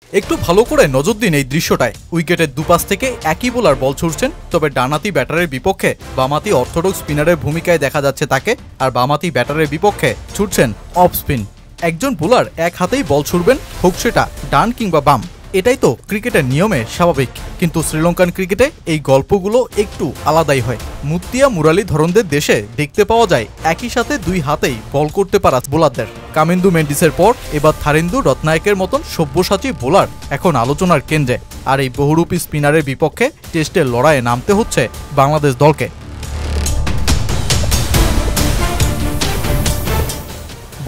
একটু ভালো করে নজর দিন এই দৃশ্যটায়। উইকেটের দুপাশ থেকে একই বোলার বল ছুড়ছেন, তবে ডানাতি ব্যাটারের বিপক্ষে বামাতি অর্থোডক্স স্পিনারের ভূমিকায় দেখা যাচ্ছে তাকে, আর বামাতি ব্যাটারের বিপক্ষে ছুটছেন অফ স্পিন। একজন বোলার এক হাতেই বল ছুড়বেন, হোক সেটা ডান কিংবা বাম। এটাই তো ক্রিকেটের নিয়মে স্বাভাবিক, কিন্তু শ্রীলঙ্কান ক্রিকেটে এই গল্পগুলো একটু আলাদাই হয়। মুত্তিয়া মুরালি ধরনদের দেশে দেখতে পাওয়া যায় একই সাথে দুই হাতেই বল করতে পারা বোলারদের। কামেন্দু মেন্ডিসের পর এবার থারিন্দু রত্নায়কের মতন সব্যসাচী বোলার এখন আলোচনার কেন্দ্রে, আর এই বহুরূপী স্পিনারের বিপক্ষে টেস্টের লড়াইয়ে নামতে হচ্ছে বাংলাদেশ দলকে।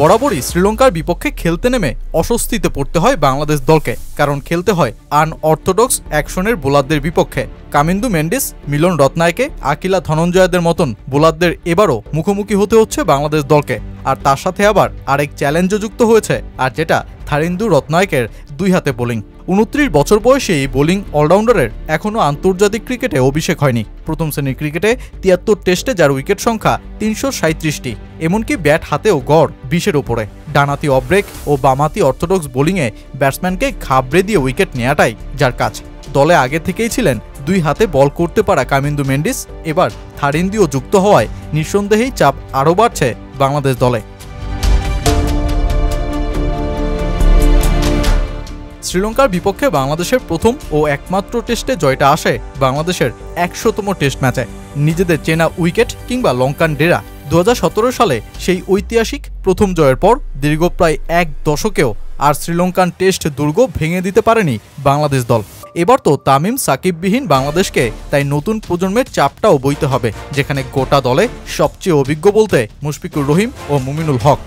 বরাবরই শ্রীলঙ্কার বিপক্ষে খেলতে নেমে অস্বস্তিতে পড়তে হয় বাংলাদেশ দলকে, কারণ খেলতে হয় আনঅর্থোডক্স অ্যাকশনের বোলারদের বিপক্ষে। কামেন্দু মেন্ডিস, মিলন রত্নায়কে, আকিলা ধনঞ্জয়দের মতন বোলারদের এবারও মুখোমুখি হতে হচ্ছে বাংলাদেশ দলকে। আর তার সাথে আবার আরেক চ্যালেঞ্জও যুক্ত হয়েছে, আর যেটা থারিন্দু রত্নায়কের দুই হাতে বোলিং। 29 বছর বয়সী এই বোলিং অলরাউন্ডারের এখনও আন্তর্জাতিক ক্রিকেটে অভিষেক হয়নি। প্রথম শ্রেণীর ক্রিকেটে 73 টেস্টে যার উইকেট সংখ্যা 337টি, এমনকি ব্যাট হাতেও গড় 20-এর উপরে। ডানাতি অফব্রেক ও বামাতি অর্থোডক্স বোলিংয়ে ব্যাটসম্যানকে ঘাবড়ে দিয়ে উইকেট নেওয়াটাই যার কাজ। দলে আগে থেকেই ছিলেন দুই হাতে বল করতে পারা কামেন্দু মেন্ডিস, এবার থারিন্দিও যুক্ত হওয়ায় নিঃসন্দেহেই চাপ আরও বাড়ছে বাংলাদেশ দলে। শ্রীলঙ্কার বিপক্ষে বাংলাদেশের প্রথম ও একমাত্র টেস্টে জয়টা আসে বাংলাদেশের 100তম টেস্ট ম্যাচে। নিজেদের চেনা উইকেট কিংবা লঙ্কান ডেরা 2017 সালে সেই ঐতিহাসিক প্রথম জয়ের পর দীর্ঘ প্রায় এক দশকেও আর শ্রীলঙ্কান টেস্ট দুর্গ ভেঙে দিতে পারেনি বাংলাদেশ দল। এবার তো তামিম সাকিববিহীন বাংলাদেশকে তাই নতুন প্রজন্মের চাপটাও বইতে হবে, যেখানে গোটা দলে সবচেয়ে অভিজ্ঞ বলতে মুশফিকুর রহিম ও মুমিনুল হক।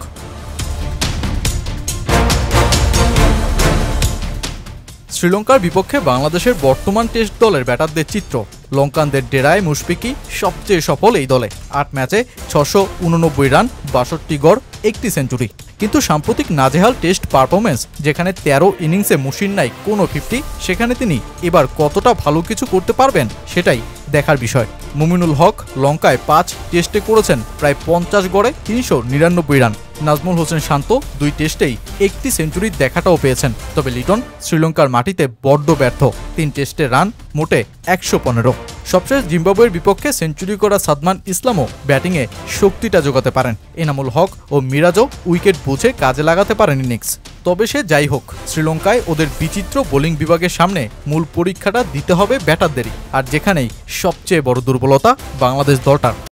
শ্রীলঙ্কার বিপক্ষে বাংলাদেশের বর্তমান টেস্ট দলের ব্যাটারদের চিত্র। লঙ্কানদের ডেরায় মুশফিকই সবচেয়ে সফল এই দলে। 8 ম্যাচে 689 রান, 62 গড়, 1টি সেঞ্চুরি। কিন্তু সাম্প্রতিক নাজেহাল টেস্ট পারফরমেন্স, যেখানে 13 ইনিংসে মুশির নাই কোনো 50, সেখানে তিনি এবার কতটা ভালো কিছু করতে পারবেন সেটাই দেখার বিষয়। মুমিনুল হক লঙ্কায় 5 টেস্টে করেছেন প্রায় 50 গড়ে 399 রান। নাজমুল হোসেন শান্ত 2 টেস্টেই 1টি সেঞ্চুরির দেখাটাও পেয়েছেন, তবে লিটন শ্রীলঙ্কার মাটিতে বড্ড ব্যর্থ। 3 টেস্টে রান মোটে 115। সবশেষ জিম্বাবুয়ের বিপক্ষে সেঞ্চুরি করা সাদমান ইসলামও ব্যাটিংয়ে শক্তিটা যোগাতে পারেন। এনামুল হক ও মিরাজও উইকেট বুঝে কাজে লাগাতে পারেন ইনিংস। তবে সে যাই হোক, শ্রীলঙ্কায় ওদের বিচিত্র বোলিং বিভাগের সামনে মূল পরীক্ষাটা দিতে হবে ব্যাটারদেরই, আর যেখানেই সবচেয়ে বড় দুর্বলতা বাংলাদেশ দলটার।